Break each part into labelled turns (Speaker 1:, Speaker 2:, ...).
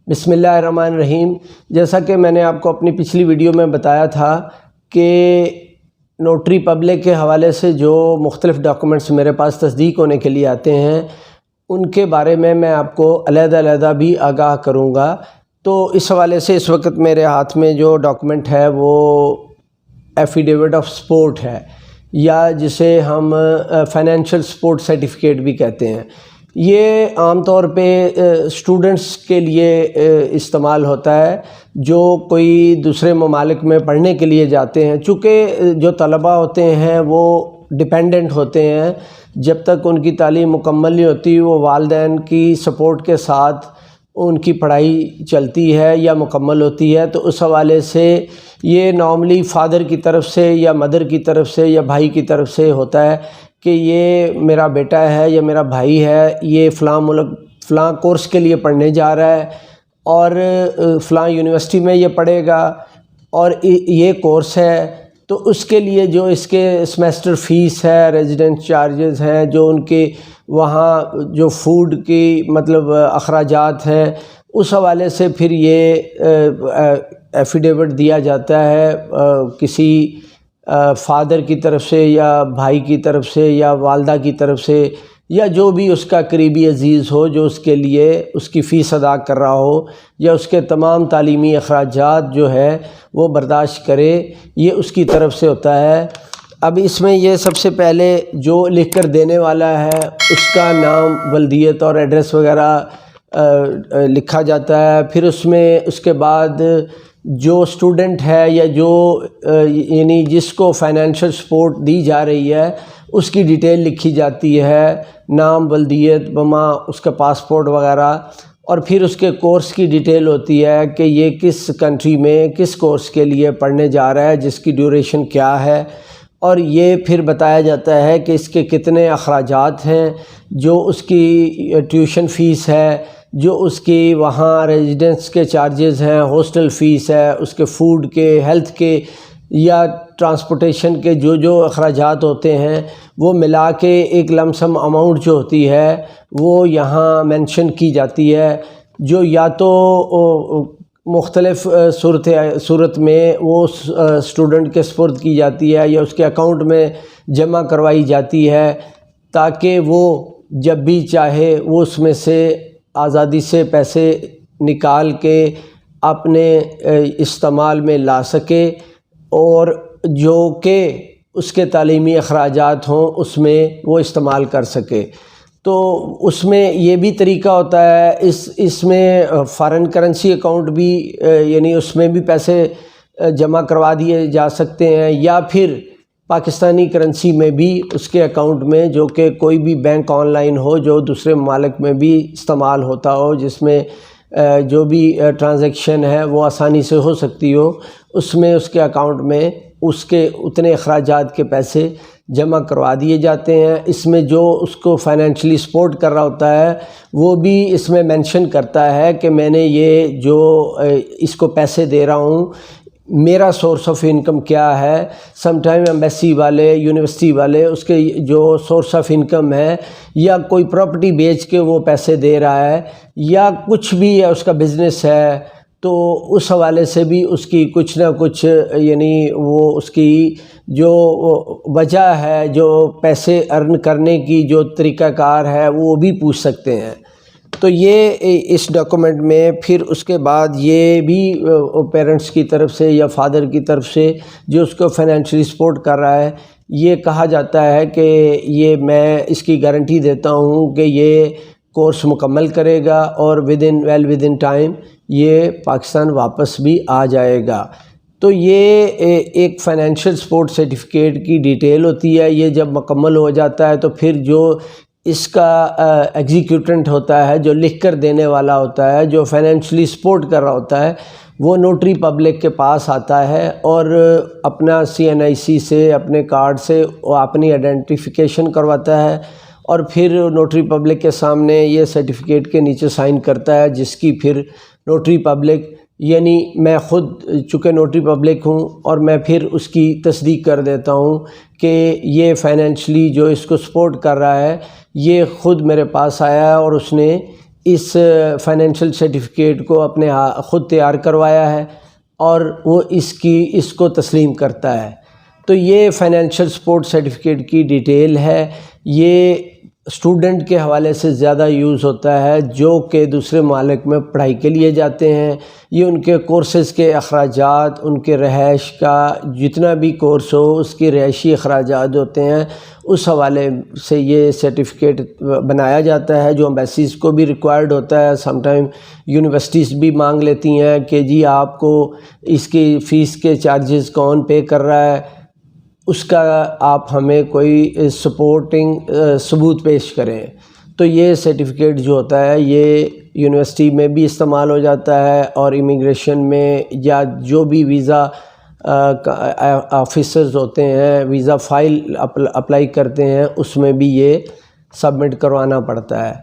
Speaker 1: بسم اللہ الرحمن الرحیم۔ جیسا کہ میں نے آپ کو اپنی پچھلی ویڈیو میں بتایا تھا کہ نوٹری پبلک کے حوالے سے جو مختلف ڈاکومنٹس میرے پاس تصدیق ہونے کے لیے آتے ہیں ان کے بارے میں آپ کو علیحدہ بھی آگاہ کروں گا۔ تو اس حوالے سے اس وقت میرے ہاتھ میں جو ڈاکومنٹ ہے وہ ایفیڈیوٹ آف سپورٹ ہے، یا جسے ہم فائنینشیل سپورٹ سرٹیفکیٹ بھی کہتے ہیں۔ یہ عام طور پہ اسٹوڈنٹس کے لیے استعمال ہوتا ہے جو کوئی دوسرے ممالک میں پڑھنے کے لیے جاتے ہیں۔ چونکہ جو طلباء ہوتے ہیں وہ ڈیپینڈنٹ ہوتے ہیں، جب تک ان کی تعلیم مکمل نہیں ہوتی وہ والدین کی سپورٹ کے ساتھ ان کی پڑھائی چلتی ہے یا مکمل ہوتی ہے۔ تو اس حوالے سے یہ نارملی فادر کی طرف سے یا مدر کی طرف سے یا بھائی کی طرف سے ہوتا ہے کہ یہ میرا بیٹا ہے یا میرا بھائی ہے، یہ فلاں ملک فلاں کورس کے لیے پڑھنے جا رہا ہے اور فلاں یونیورسٹی میں یہ پڑھے گا اور یہ کورس ہے، تو اس کے لیے جو اس کے سیمیسٹر فیس ہے، ریزیڈنس چارجز ہیں، جو ان کے وہاں جو فوڈ کی مطلب اخراجات ہیں، اس حوالے سے پھر یہ ایفیڈیوٹ دیا جاتا ہے کسی فادر کی طرف سے یا بھائی کی طرف سے یا والدہ کی طرف سے یا جو بھی اس کا قریبی عزیز ہو جو اس کے لیے اس کی فیس ادا کر رہا ہو یا اس کے تمام تعلیمی اخراجات جو ہے وہ برداشت کرے، یہ اس کی طرف سے ہوتا ہے۔ اب اس میں یہ سب سے پہلے جو لکھ کر دینے والا ہے اس کا نام، ولدیت اور ایڈریس وغیرہ لکھا جاتا ہے۔ پھر اس میں اس کے بعد جو اسٹوڈنٹ ہے یا جو یعنی جس کو فائنینشیل سپورٹ دی جا رہی ہے اس کی ڈیٹیل لکھی جاتی ہے، نام، ولدیت، بما، اس کا پاسپورٹ وغیرہ، اور پھر اس کے کورس کی ڈیٹیل ہوتی ہے کہ یہ کس کنٹری میں کس کورس کے لیے پڑھنے جا رہا ہے، جس کی ڈیوریشن کیا ہے، اور یہ پھر بتایا جاتا ہے کہ اس کے کتنے اخراجات ہیں، جو اس کی ٹیوشن فیس ہے، جو اس کی وہاں ریزیڈنس کے چارجز ہیں، ہاسٹل فیس ہے، اس کے فوڈ کے، ہیلتھ کے یا ٹرانسپورٹیشن کے جو اخراجات ہوتے ہیں وہ ملا کے ایک لم سم اماؤنٹ جو ہوتی ہے وہ یہاں مینشن کی جاتی ہے، جو یا تو مختلف صورت میں وہ اسٹوڈنٹ کے سپرد کی جاتی ہے یا اس کے اکاؤنٹ میں جمع کروائی جاتی ہے، تاکہ وہ جب بھی چاہے وہ اس میں سے آزادی سے پیسے نکال کے اپنے استعمال میں لا سکے، اور جو کہ اس کے تعلیمی اخراجات ہوں اس میں وہ استعمال کر سکے۔ تو اس میں یہ بھی طریقہ ہوتا ہے، اس میں فارن کرنسی اکاؤنٹ بھی یعنی اس میں بھی پیسے جمع کروا دیے جا سکتے ہیں، یا پھر پاکستانی کرنسی میں بھی اس کے اکاؤنٹ میں، جو کہ کوئی بھی بینک آن لائن ہو جو دوسرے ممالک میں بھی استعمال ہوتا ہو، جس میں جو بھی ٹرانزیکشن ہے وہ آسانی سے ہو سکتی ہو، اس میں اس کے اکاؤنٹ میں اس کے اتنے اخراجات کے پیسے جمع کروا دیے جاتے ہیں۔ اس میں جو اس کو فائنینشلی سپورٹ کر رہا ہوتا ہے وہ بھی اس میں مینشن کرتا ہے کہ میں نے یہ جو اس کو پیسے دے رہا ہوں میرا سورس آف انکم کیا ہے۔ سم ٹائم ایمبیسی والے، یونیورسٹی والے اس کے جو سورس آف انکم ہے یا کوئی پراپرٹی بیچ کے وہ پیسے دے رہا ہے یا کچھ بھی ہے، اس کا بزنس ہے، تو اس حوالے سے بھی اس کی کچھ نہ کچھ یعنی وہ اس کی جو وجہ ہے، جو پیسے ارن کرنے کی جو طریقہ کار ہے وہ بھی پوچھ سکتے ہیں۔ تو یہ اس ڈاکومنٹ میں پھر اس کے بعد یہ بھی پیرنٹس کی طرف سے یا فادر کی طرف سے جو اس کو فائنینشلی سپورٹ کر رہا ہے، یہ کہا جاتا ہے کہ یہ میں اس کی گارنٹی دیتا ہوں کہ یہ کورس مکمل کرے گا اور ود ان ٹائم یہ پاکستان واپس بھی آ جائے گا۔ تو یہ ایک فائنینشیل سپورٹ سرٹیفکیٹ کی ڈیٹیل ہوتی ہے۔ یہ جب مکمل ہو جاتا ہے تو پھر جو اس کا ایگزیکیوٹنٹ ہوتا ہے، جو لکھ کر دینے والا ہوتا ہے، جو فائنینشلی سپورٹ کر رہا ہوتا ہے، وہ نوٹری پبلک کے پاس آتا ہے اور اپنا CNIC سے، اپنے کارڈ سے وہ اپنی آئیڈینٹیفیکیشن کرواتا ہے، اور پھر نوٹری پبلک کے سامنے یہ سرٹیفکیٹ کے نیچے سائن کرتا ہے، جس کی پھر نوٹری پبلک یعنی میں خود چونکہ نوٹری پبلک ہوں اور میں پھر اس کی تصدیق کر دیتا ہوں کہ یہ فائنینشلی جو اس کو سپورٹ کر رہا ہے یہ خود میرے پاس آیا ہے اور اس نے اس فائنینشیل سرٹیفکیٹ کو اپنے خود تیار کروایا ہے اور وہ اس کو تسلیم کرتا ہے۔ تو یہ فائنینشیل سپورٹ سرٹیفکیٹ کی ڈیٹیل ہے۔ یہ اسٹوڈنٹ کے حوالے سے زیادہ یوز ہوتا ہے جو کہ دوسرے ممالک میں پڑھائی کے لیے جاتے ہیں۔ یہ ان کے کورسز کے اخراجات، ان کے رہائش کا جتنا بھی کورس ہو اس کی رہائشی اخراجات ہوتے ہیں، اس حوالے سے یہ سرٹیفکیٹ بنایا جاتا ہے جو ایمبیسیز کو بھی ریکوائرڈ ہوتا ہے۔ سم ٹائم یونیورسٹیز بھی مانگ لیتی ہیں کہ جی آپ کو اس کی فیس کے چارجز کون پے کر رہا ہے، اس کا آپ ہمیں کوئی سپورٹنگ ثبوت پیش کریں۔ تو یہ سرٹیفکیٹ جو ہوتا ہے یہ یونیورسٹی میں بھی استعمال ہو جاتا ہے اور امیگریشن میں یا جو بھی ویزا آفیسرز ہوتے ہیں، ویزا فائل اپلائی کرتے ہیں، اس میں بھی یہ سبمٹ کروانا پڑتا ہے۔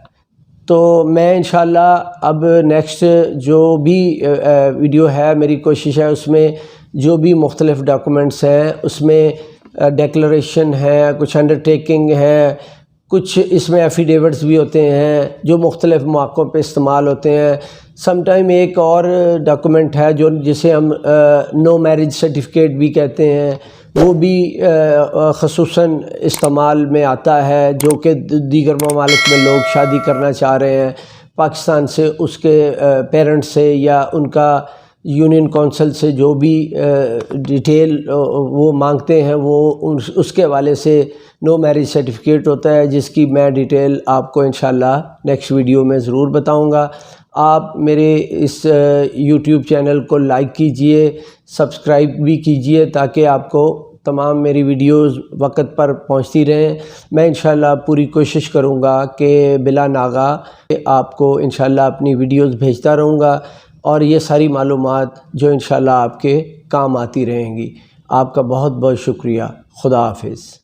Speaker 1: تو میں انشاءاللہ اب نیکسٹ جو بھی ویڈیو ہے، میری کوشش ہے اس میں جو بھی مختلف ڈاکومنٹس ہیں اس میں ڈیکلریشن ہے، کچھ انڈرٹیکنگ ہے، کچھ اس میں ایفیڈیوٹس بھی ہوتے ہیں جو مختلف مواقعوں پہ استعمال ہوتے ہیں۔ سم ٹائم ایک اور ڈاکومنٹ ہے جسے ہم نو میرج سرٹیفکیٹ بھی کہتے ہیں، وہ بھی خصوصاً استعمال میں آتا ہے جو کہ دیگر ممالک میں لوگ شادی کرنا چاہ رہے ہیں پاکستان سے، اس کے پیرنٹس سے یا ان کا یونین کونسل سے جو بھی ڈیٹیل وہ مانگتے ہیں، وہ اس کے حوالے سے نو میرج سرٹیفکیٹ ہوتا ہے جس کی میں ڈیٹیل آپ کو انشاءاللہ نیکسٹ ویڈیو میں ضرور بتاؤں گا۔ آپ میرے اس یوٹیوب چینل کو لائک کیجئے، سبسکرائب بھی کیجئے تاکہ آپ کو تمام میری ویڈیوز وقت پر پہنچتی رہیں۔ میں انشاءاللہ پوری کوشش کروں گا کہ بلا ناغہ آپ کو انشاءاللہ اپنی ویڈیوز بھیجتا رہوں گا اور یہ ساری معلومات جو انشاءاللہ آپ کے کام آتی رہیں گی۔ آپ کا بہت بہت شکریہ۔ خدا حافظ۔